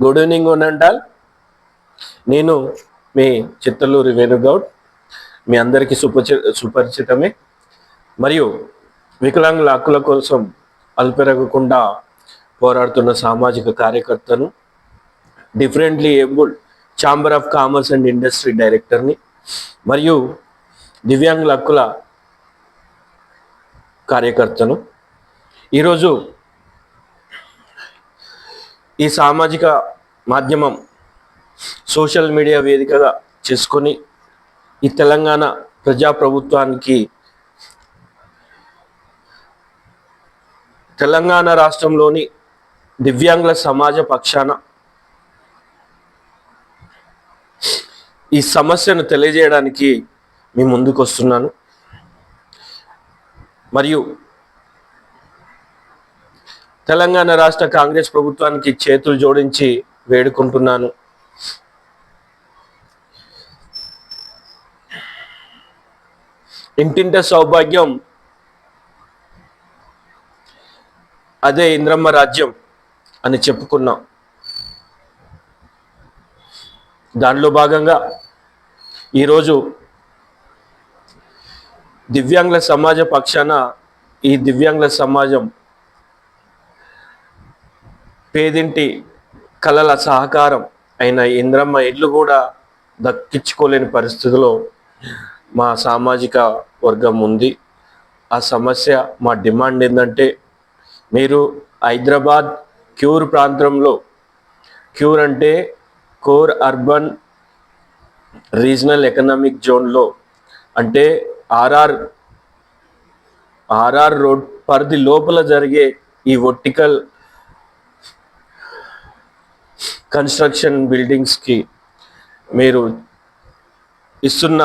Good evening ఉన్నంటాల్. నేను మీ చిత్తలూరి వేణుగౌడ్. మీ అందరికీ సుపరిచితమే. మరియు వికలాంగుల హక్కుల కోసం అల్పెరగకుండా పోరాడుతున్న సామాజిక కార్యకర్తను, differently abled chamber of commerce and industry డైరెక్టర్ని, మరియు దివ్యాంగుల హక్కుల కార్యకర్తను. ఈరోజు ఈ సామాజిక మాధ్యమం సోషల్ మీడియా వేదికగా చేసుకొని ఈ తెలంగాణ ప్రజాప్రభుత్వానికి, తెలంగాణ రాష్ట్రంలోని దివ్యాంగుల సమాజ పక్షాన ఈ సమస్యను తెలియజేయడానికి మీ ముందుకు వస్తున్నాను. మరియు తెలంగాణ రాష్ట్ర కాంగ్రెస్ ప్రభుత్వానికి చేతులు జోడించి వేడుకుంటున్నాను. ఇంటింట సౌభాగ్యం, అదే ఇంద్రమ్మ రాజ్యం అని చెప్పుకున్నాం. దానిలో భాగంగా ఈరోజు దివ్యాంగుల సమాజ పక్షాన ఈ దివ్యాంగుల సమాజం పేదింటి కళల సహకారం అయిన ఇంద్రమ్మ ఇల్లు కూడా దక్కించుకోలేని పరిస్థితిలో మా సామాజిక వర్గం ఉంది. ఆ సమస్య, మా డిమాండ్ ఏంటంటే, మీరు హైదరాబాద్ క్యూర్ ప్రాంతంలో, క్యూర్ అంటే కోర్ అర్బన్ రీజనల్ ఎకనామిక్ జోన్లో, అంటే ఆర్ఆర్ రోడ్ పరిధి లోపల జరిగే ఈ వర్టికల్ కన్స్ట్రక్షన్ బిల్డింగ్స్కి మీరు ఇస్తున్న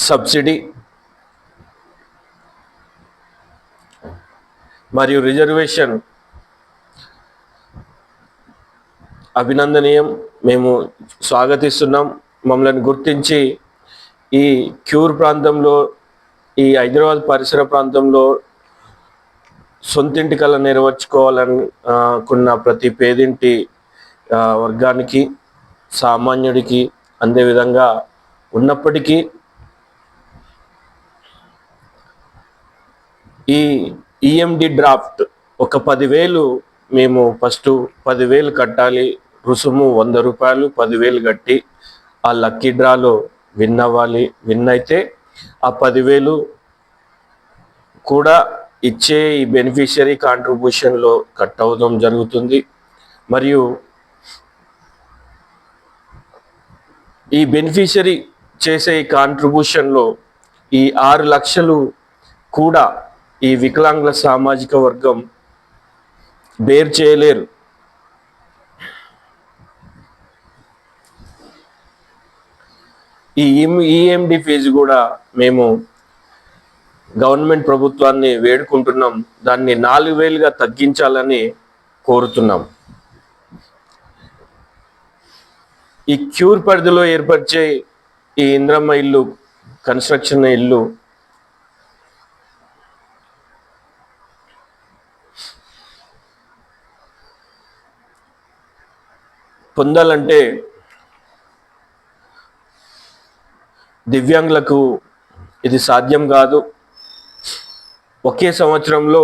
సబ్సిడీ మరియు రిజర్వేషన్ అభినందనీయం. మేము స్వాగతిస్తున్నాం. మమ్మల్ని గుర్తించి ఈ క్యూర్ ప్రాంతంలో, ఈ హైదరాబాద్ పరిసర ప్రాంతంలో సొంతింటి కళ నెరవేర్చుకోవాలనుకున్న ప్రతి పేదింటి వర్గానికి, సామాన్యుడికి అందే విధంగా ఉన్నప్పటికీ ఈ ఈఎండి డ్రాఫ్ట్ ఒక 10,000 మేము ఫస్ట్ 10,000 కట్టాలి. రుసుము 100 రూపాయలు, 10,000 కట్టి ఆ లక్కీ డ్రాలో విన్ అవ్వాలి. విన్ అయితే ఆ 10,000 కూడా ఇచ్చే ఈ బెనిఫిషియరీ కాంట్రిబ్యూషన్లో కట్ అవ్వడం జరుగుతుంది. మరియు ఈ బెనిఫిషియరీ చేసే ఈ కాంట్రిబ్యూషన్లో ఈ 6 లక్షలు కూడా ఈ వికలాంగుల సామాజిక వర్గం బేర్ చేయలేరు. ఈ ఈఎండి ఫీజు కూడా మేము గవర్నమెంట్ ప్రభుత్వాన్ని వేడుకుంటున్నాం. దాన్ని 4,000గా తగ్గించాలని కోరుతున్నాం. ఈ క్యూర్ పరిధిలో ఏర్పరిచే ఈ ఇంద్రమ్మ ఇల్లు, కన్స్ట్రక్షన్ ఇల్లు పొందాలంటే దివ్యాంగులకు ఇది సాధ్యం కాదు. ఒకే సంవత్సరంలో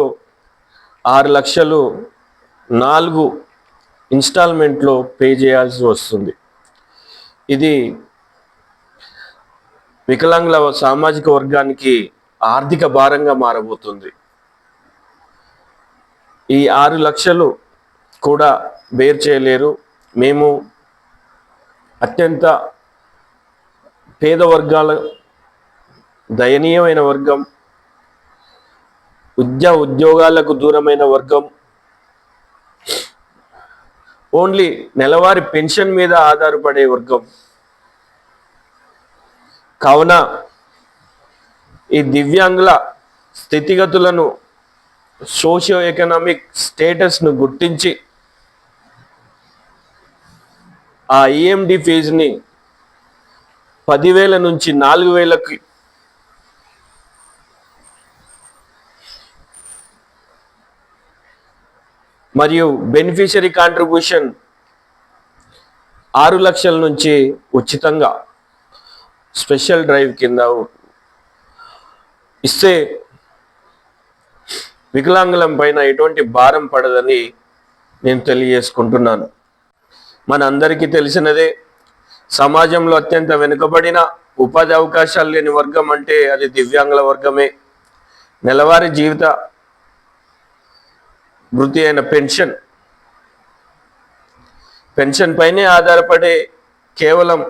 6 లక్షలు 4 ఇన్స్టాల్మెంట్లో పే చేయాల్సి వస్తుంది. ఇది వికలాంగుల సామాజిక వర్గానికి ఆర్థిక భారంగా మారబోతుంది. ఈ 6 లక్షలు కూడా బేర్ చేయలేరు. మేము అత్యంత పేద వర్గాల, దయనీయమైన వర్గం, ఉద్యోగాలకు దూరమైన వర్గం, ఓన్లీ నెలవారీ పెన్షన్ మీద ఆధారపడే వర్గం కావున ఈ దివ్యాంగుల స్థితిగతులను, సోషియో ఎకనామిక్ స్టేటస్ను గుర్తించి ఆ ఈఎండి ఫీజుని 10,000 నుంచి 4,000కి మరియు బెనిఫిషరీ కాంట్రిబ్యూషన్ 6 లక్షల నుంచి ఉచితంగా స్పెషల్ డ్రైవ్ కింద ఇస్తే వికలాంగులం పైన ఎటువంటి భారం పడదని నేను తెలియజేసుకుంటున్నాను. మన అందరికీ తెలిసినదే, సమాజంలో అత్యంత వెనుకబడిన ఉపాధి అవకాశాలు లేని వర్గం అంటే అది దివ్యాంగుల వర్గమే. నెలవారీ జీవిత వృత్తి అయిన పెన్షన్ పైనే ఆధారపడే కేవలం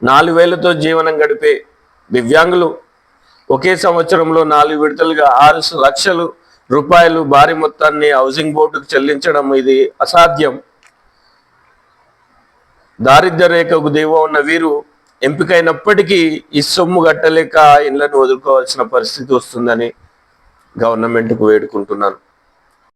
4,000తో జీవనం గడిపే దివ్యాంగులు ఒకే సంవత్సరంలో 4 విడతలుగా 6 లక్షల రూపాయలు భారీ మొత్తాన్ని హౌసింగ్ బోర్డుకు చెల్లించడం ఇది అసాధ్యం. దారిద్ర్య రేఖకు దిగువ ఉన్న వీరు ఎంపికైనప్పటికీ ఈ సొమ్ము కట్టలేక ఇళ్లను వదులుకోవాల్సిన పరిస్థితి వస్తుందని గవర్నమెంట్కు వేడుకుంటున్నాను.